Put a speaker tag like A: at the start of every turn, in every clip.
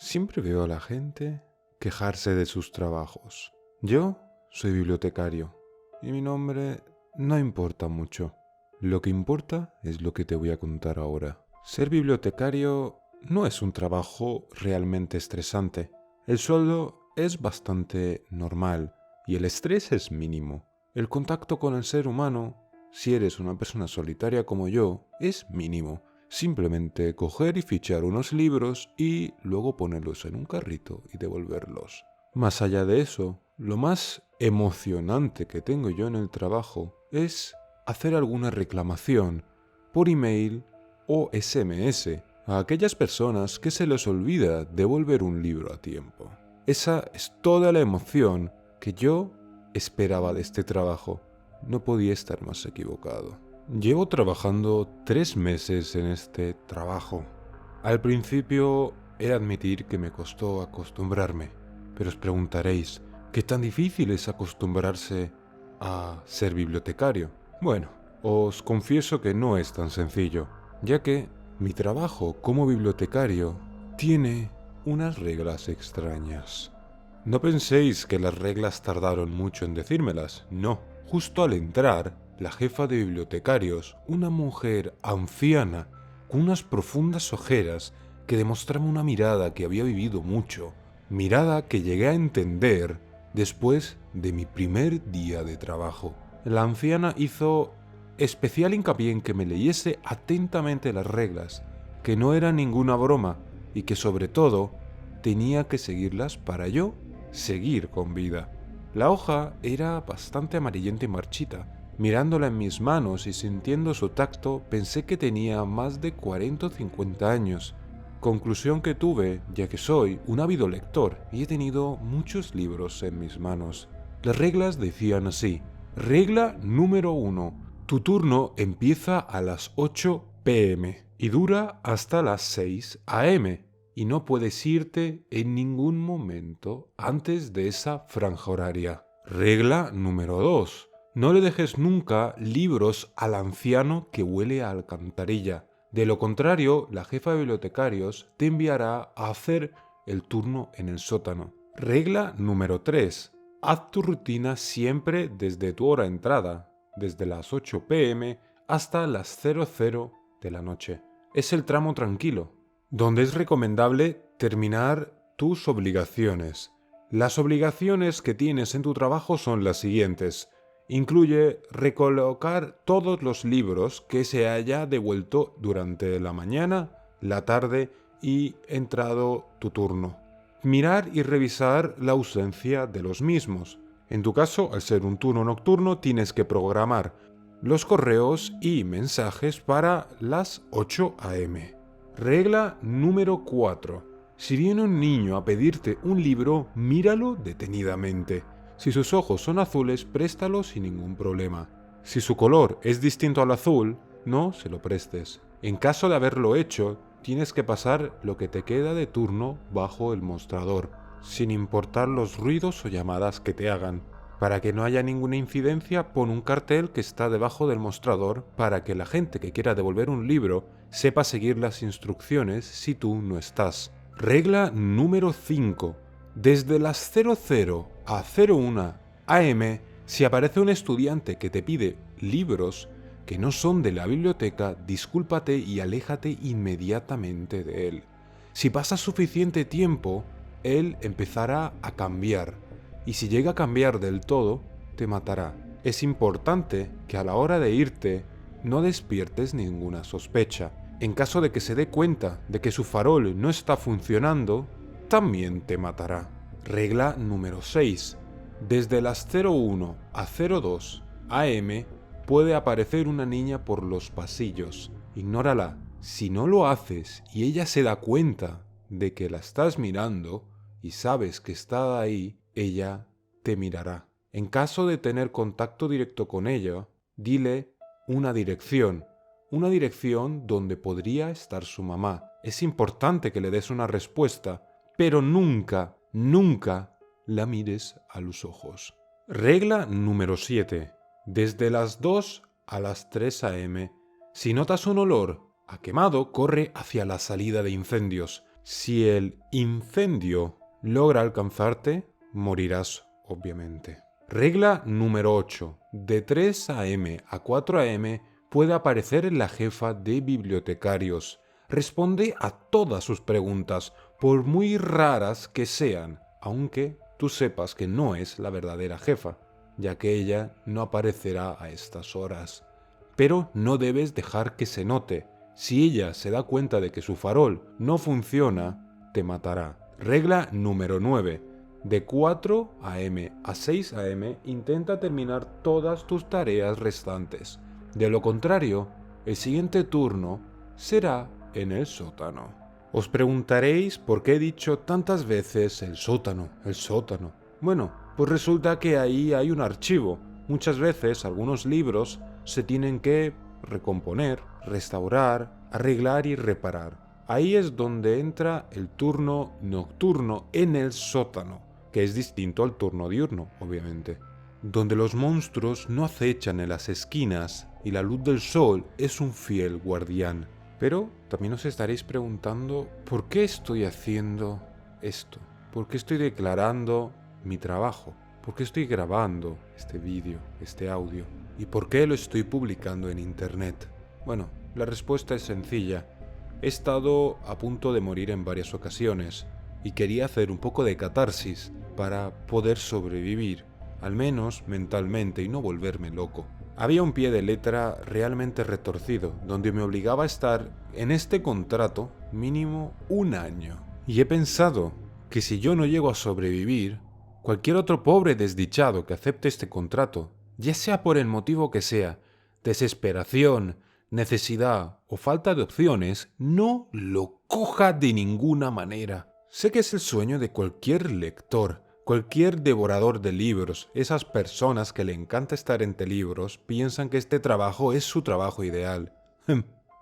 A: Siempre veo a la gente quejarse de sus trabajos. Yo soy bibliotecario y mi nombre no importa mucho. Lo que importa es lo que te voy a contar ahora. Ser bibliotecario no es un trabajo realmente estresante. El sueldo es bastante normal y el estrés es mínimo. El contacto con el ser humano, si eres una persona solitaria como yo, es mínimo. Simplemente coger y fichar unos libros y luego ponerlos en un carrito y devolverlos. Más allá de eso, lo más emocionante que tengo yo en el trabajo es hacer alguna reclamación por email o SMS a aquellas personas que se les olvida devolver un libro a tiempo. Esa es toda la emoción que yo esperaba de este trabajo. No podía estar más equivocado. Llevo trabajando 3 meses en este trabajo. Al principio he de admitir que me costó acostumbrarme, pero os preguntaréis, ¿qué tan difícil es acostumbrarse a ser bibliotecario? Bueno, os confieso que no es tan sencillo, ya que mi trabajo como bibliotecario tiene unas reglas extrañas. No penséis que las reglas tardaron mucho en decírmelas, no. Justo al entrar, la jefa de bibliotecarios, una mujer anciana, con unas profundas ojeras que demostraba una mirada que había vivido mucho, mirada que llegué a entender después de mi primer día de trabajo. La anciana hizo especial hincapié en que me leyese atentamente las reglas, que no era ninguna broma y que sobre todo tenía que seguirlas para yo seguir con vida. La hoja era bastante amarillenta y marchita. Mirándola en mis manos y sintiendo su tacto, pensé que tenía más de 40 o 50 años. Conclusión que tuve, ya que soy un ávido lector y he tenido muchos libros en mis manos. Las reglas decían así. Regla número 1. Tu turno empieza a las 8 p.m. y dura hasta las 6 a.m. y no puedes irte en ningún momento antes de esa franja horaria. Regla número 2. No le dejes nunca libros al anciano que huele a alcantarilla. De lo contrario, la jefa de bibliotecarios te enviará a hacer el turno en el sótano. Regla número 3. Haz tu rutina siempre desde tu hora de entrada, desde las 8 p.m. hasta las 00 de la noche. Es el tramo tranquilo, donde es recomendable terminar tus obligaciones. Las obligaciones que tienes en tu trabajo son las siguientes. Incluye recolocar todos los libros que se haya devuelto durante la mañana, la tarde y entrado tu turno. Mirar y revisar la ausencia de los mismos. En tu caso, al ser un turno nocturno, tienes que programar los correos y mensajes para las 8 a.m. Regla número 4. Si viene un niño a pedirte un libro, míralo detenidamente. Si sus ojos son azules, préstalo sin ningún problema. Si su color es distinto al azul, no se lo prestes. En caso de haberlo hecho, tienes que pasar lo que te queda de turno bajo el mostrador, sin importar los ruidos o llamadas que te hagan. Para que no haya ninguna incidencia, pon un cartel que está debajo del mostrador para que la gente que quiera devolver un libro sepa seguir las instrucciones si tú no estás. Regla número 5. Desde las 00 a 01 am, si aparece un estudiante que te pide libros que no son de la biblioteca, discúlpate y aléjate inmediatamente de él. Si pasa suficiente tiempo, él empezará a cambiar, y si llega a cambiar del todo, te matará. Es importante que a la hora de irte no despiertes ninguna sospecha. En caso de que se dé cuenta de que su farol no está funcionando, también te matará. Regla número 6. Desde las 01 a 02 am puede aparecer una niña por los pasillos. Ignórala. Si no lo haces y ella se da cuenta de que la estás mirando y sabes que está ahí, ella te mirará. En caso de tener contacto directo con ella, dile una dirección donde podría estar su mamá. Es importante que le des una respuesta, pero nunca, nunca la mires a los ojos. Regla número 7. Desde las 2 a las 3 am, si notas un olor a quemado, corre hacia la salida de incendios. Si el incendio logra alcanzarte, morirás, obviamente. Regla número 8. De 3 a.m. a 4 a.m. puede aparecer la jefa de bibliotecarios. Responde a todas sus preguntas, por muy raras que sean, aunque tú sepas que no es la verdadera jefa, ya que ella no aparecerá a estas horas. Pero no debes dejar que se note. Si ella se da cuenta de que su farol no funciona, te matará. Regla número 9. De 4 a.m. a 6 a.m. intenta terminar todas tus tareas restantes. De lo contrario, el siguiente turno será en el sótano. Os preguntaréis por qué he dicho tantas veces el sótano, el sótano. Bueno, pues resulta que ahí hay un archivo. Muchas veces algunos libros se tienen que recomponer, restaurar, arreglar y reparar. Ahí es donde entra el turno nocturno en el sótano, que es distinto al turno diurno, obviamente, donde los monstruos no acechan en las esquinas y la luz del sol es un fiel guardián. Pero también os estaréis preguntando ¿por qué estoy haciendo esto? ¿Por qué estoy declarando mi trabajo? ¿Por qué estoy grabando este vídeo, este audio? ¿Y por qué lo estoy publicando en internet? Bueno, la respuesta es sencilla. He estado a punto de morir en varias ocasiones y quería hacer un poco de catarsis para poder sobrevivir, al menos mentalmente, y no volverme loco. Había un pie de letra realmente retorcido, donde me obligaba a estar en este contrato mínimo un año. Y he pensado que si yo no llego a sobrevivir, cualquier otro pobre desdichado que acepte este contrato, ya sea por el motivo que sea, desesperación, necesidad o falta de opciones, no lo coja de ninguna manera. Sé que es el sueño de cualquier lector, cualquier devorador de libros. Esas personas que le encanta estar entre libros piensan que este trabajo es su trabajo ideal.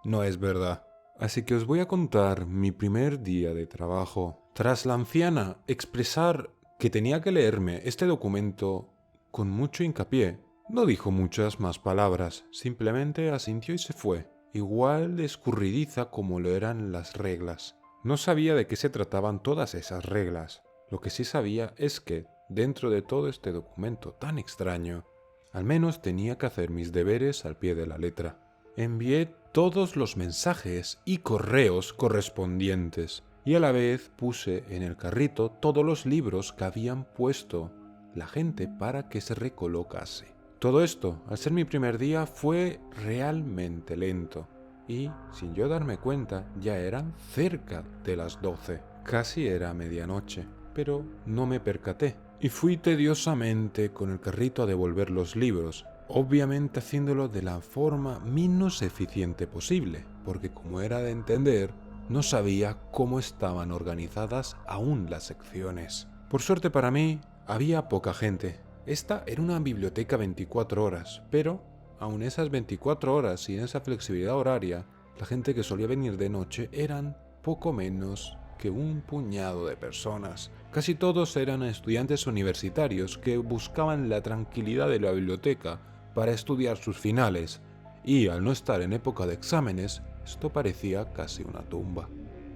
A: No es verdad. Así que os voy a contar mi primer día de trabajo. Tras la anciana expresar que tenía que leerme este documento con mucho hincapié, no dijo muchas más palabras, simplemente asintió y se fue, igual de escurridiza como lo eran las reglas. No sabía de qué se trataban todas esas reglas. Lo que sí sabía es que, dentro de todo este documento tan extraño, al menos tenía que hacer mis deberes al pie de la letra. Envié todos los mensajes y correos correspondientes y a la vez puse en el carrito todos los libros que habían puesto la gente para que se recolocase. Todo esto, al ser mi primer día, fue realmente lento y, sin yo darme cuenta, ya eran cerca de las 12. Casi era medianoche, pero no me percaté y fui tediosamente con el carrito a devolver los libros, obviamente haciéndolo de la forma menos eficiente posible, porque como era de entender, no sabía cómo estaban organizadas aún las secciones. Por suerte para mí, había poca gente. Esta era una biblioteca 24 horas, pero aun esas 24 horas y en esa flexibilidad horaria, la gente que solía venir de noche eran poco menos que un puñado de personas. Casi todos eran estudiantes universitarios que buscaban la tranquilidad de la biblioteca para estudiar sus finales, y al no estar en época de exámenes, esto parecía casi una tumba.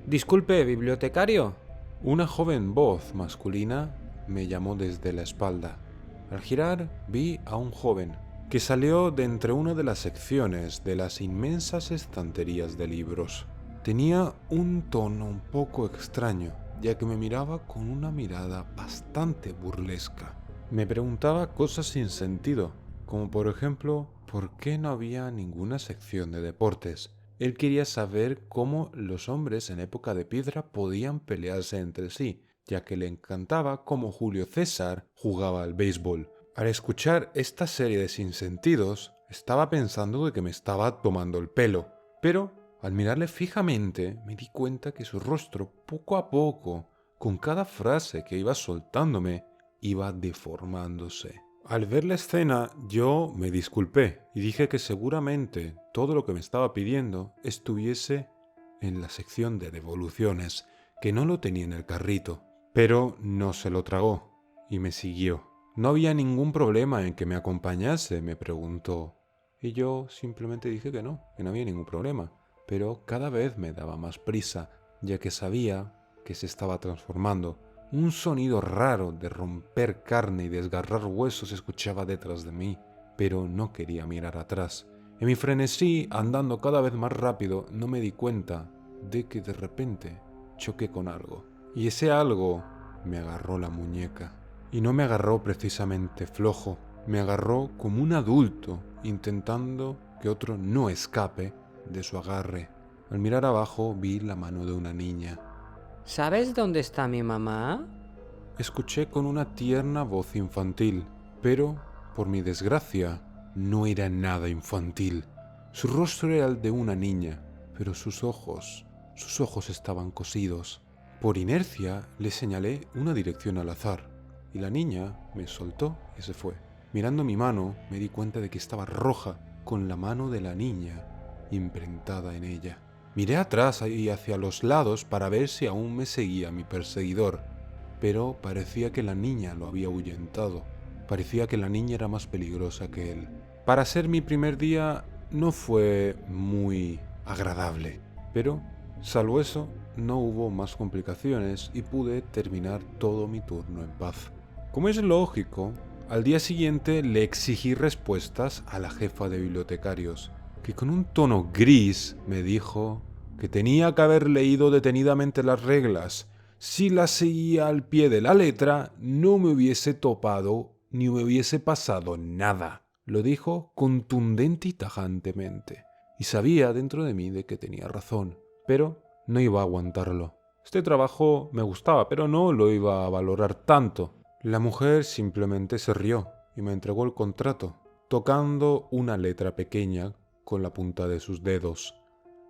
B: Disculpe, bibliotecario.
A: Una joven voz masculina me llamó desde la espalda. Al girar vi a un joven que salió de entre una de las secciones de las inmensas estanterías de libros. Tenía un tono un poco extraño, ya que me miraba con una mirada bastante burlesca. Me preguntaba cosas sin sentido, como por ejemplo, ¿por qué no había ninguna sección de deportes? Él quería saber cómo los hombres en época de piedra podían pelearse entre sí, ya que le encantaba cómo Julio César jugaba al béisbol. Al escuchar esta serie de sinsentidos, estaba pensando de que me estaba tomando el pelo, pero al mirarle fijamente me di cuenta que su rostro, poco a poco, con cada frase que iba soltándome, iba deformándose. Al ver la escena, yo me disculpé y dije que seguramente todo lo que me estaba pidiendo estuviese en la sección de devoluciones, que no lo tenía en el carrito. Pero no se lo tragó y me siguió. ¿No había ningún problema en que me acompañase?, me preguntó. Y yo simplemente dije que no había ningún problema. Pero cada vez me daba más prisa ya que sabía que se estaba transformando. Un sonido raro de romper carne y desgarrar huesos se escuchaba detrás de mí, pero no quería mirar atrás. En mi frenesí, andando cada vez más rápido, no me di cuenta de que de repente choqué con algo. Y ese algo me agarró la muñeca. Y no me agarró precisamente flojo, me agarró como un adulto intentando que otro no escape de su agarre. Al mirar abajo vi la mano de una niña.
B: ¿Sabes dónde está mi mamá?
A: Escuché con una tierna voz infantil, pero, por mi desgracia, no era nada infantil. Su rostro era el de una niña, pero sus ojos estaban cosidos. Por inercia le señalé una dirección al azar, y la niña me soltó y se fue. Mirando mi mano, me di cuenta de que estaba roja, con la mano de la niña imprentada en ella. Miré atrás y hacia los lados para ver si aún me seguía mi perseguidor, pero parecía que la niña lo había ahuyentado. Parecía que la niña era más peligrosa que él. Para ser mi primer día no fue muy agradable, pero salvo eso no hubo más complicaciones y pude terminar todo mi turno en paz. Como es lógico, al día siguiente le exigí respuestas a la jefa de bibliotecarios, que con un tono gris me dijo que tenía que haber leído detenidamente las reglas. Si las seguía al pie de la letra, no me hubiese topado ni me hubiese pasado nada. Lo dijo contundente y tajantemente, y sabía dentro de mí de que tenía razón, pero no iba a aguantarlo. Este trabajo me gustaba, pero no lo iba a valorar tanto. La mujer simplemente se rió y me entregó el contrato, tocando una letra pequeña con la punta de sus dedos.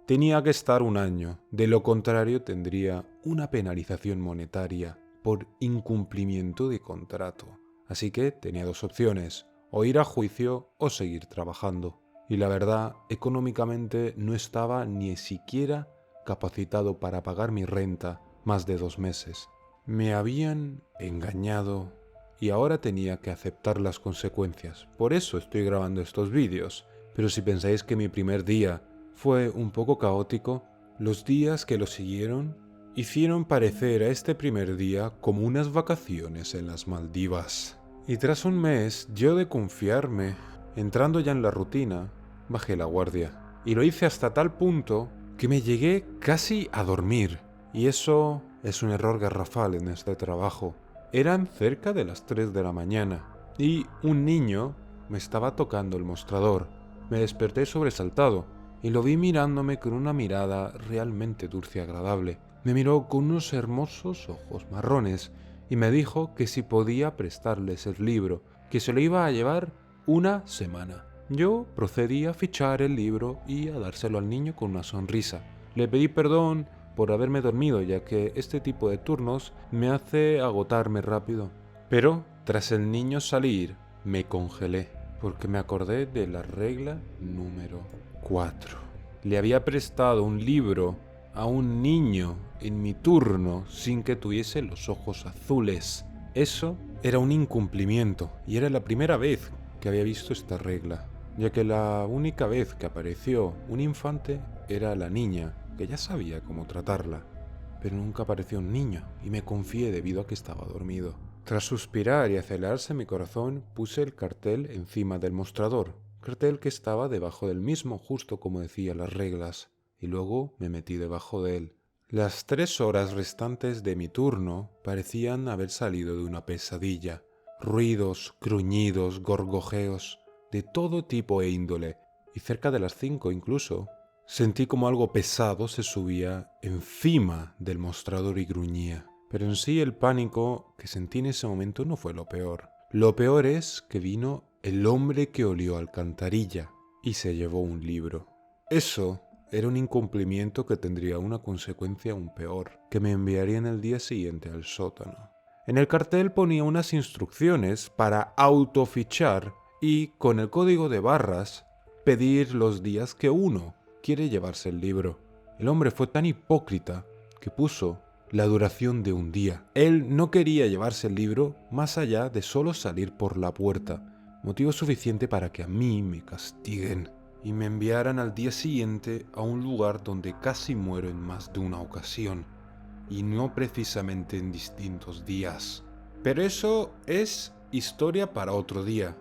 A: Tenía que estar 1 año, de lo contrario tendría una penalización monetaria por incumplimiento de contrato. Así que tenía 2 opciones, o ir a juicio o seguir trabajando. Y la verdad, económicamente no estaba ni siquiera capacitado para pagar mi renta más de 2 meses. Me habían engañado y ahora tenía que aceptar las consecuencias. Por eso estoy grabando estos vídeos. Pero si pensáis que mi primer día fue un poco caótico, los días que lo siguieron hicieron parecer a este primer día como unas vacaciones en las Maldivas. Y tras un mes, yo de confiarme, entrando ya en la rutina, bajé la guardia. Y lo hice hasta tal punto que me llegué casi a dormir. Y eso es un error garrafal en este trabajo. Eran cerca de las 3 de la mañana y un niño me estaba tocando el mostrador. Me desperté sobresaltado y lo vi mirándome con una mirada realmente dulce y agradable. Me miró con unos hermosos ojos marrones y me dijo que si podía prestarles el libro, que se lo iba a llevar 1 semana. Yo procedí a fichar el libro y a dárselo al niño con una sonrisa. Le pedí perdón por haberme dormido, ya que este tipo de turnos me hace agotarme rápido. Pero, tras el niño salir, me congelé, porque me acordé de la regla número 4. Le había prestado un libro a un niño en mi turno sin que tuviese los ojos azules. Eso era un incumplimiento, y era la primera vez que había visto esta regla, ya que la única vez que apareció un infante era la niña, que ya sabía cómo tratarla, pero nunca apareció un niño y me confié debido a que estaba dormido. Tras suspirar y acelerarse mi corazón, puse el cartel encima del mostrador, cartel que estaba debajo del mismo, justo como decía las reglas, y luego me metí debajo de él. Las 3 horas restantes de mi turno parecían haber salido de una pesadilla. Ruidos, gruñidos, gorgojeos, de todo tipo e índole, y cerca de las 5 incluso, sentí como algo pesado se subía encima del mostrador y gruñía. Pero en sí el pánico que sentí en ese momento no fue lo peor. Lo peor es que vino el hombre que olió alcantarilla y se llevó un libro. Eso era un incumplimiento que tendría una consecuencia aún peor, que me enviarían el día siguiente al sótano. En el cartel ponía unas instrucciones para autofichar y, con el código de barras, pedir los días que uno quiere llevarse el libro. El hombre fue tan hipócrita que puso la duración de 1 día. Él no quería llevarse el libro más allá de solo salir por la puerta, motivo suficiente para que a mí me castiguen. y me enviaran al día siguiente a un lugar donde casi muero en más de una ocasión, y no precisamente en distintos días. Pero eso es historia para otro día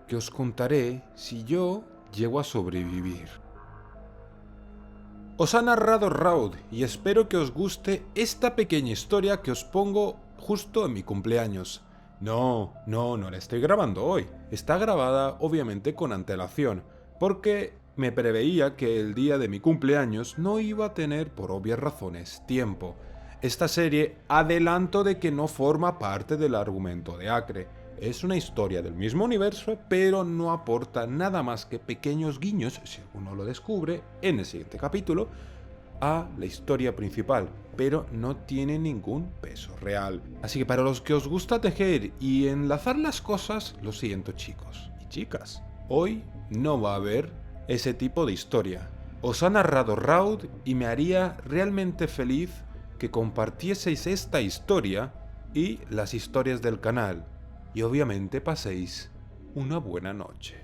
A: que os contaré si yo llego a sobrevivir. Os ha narrado Raud y espero que os guste esta pequeña historia que os pongo justo en mi cumpleaños. No la estoy grabando hoy. Está grabada obviamente con antelación, porque me preveía que el día de mi cumpleaños no iba a tener, por obvias razones, tiempo. Esta serie, adelanto de que no forma parte del argumento de Acre. Es una historia del mismo universo, pero no aporta nada más que pequeños guiños, si uno lo descubre en el siguiente capítulo, a la historia principal, pero no tiene ningún peso real. Así que para los que os gusta tejer y enlazar las cosas, lo siento chicos y chicas, hoy no va a haber ese tipo de historia. Os ha narrado Raud y me haría realmente feliz que compartieseis esta historia y las historias del canal. Y obviamente paséis una buena noche.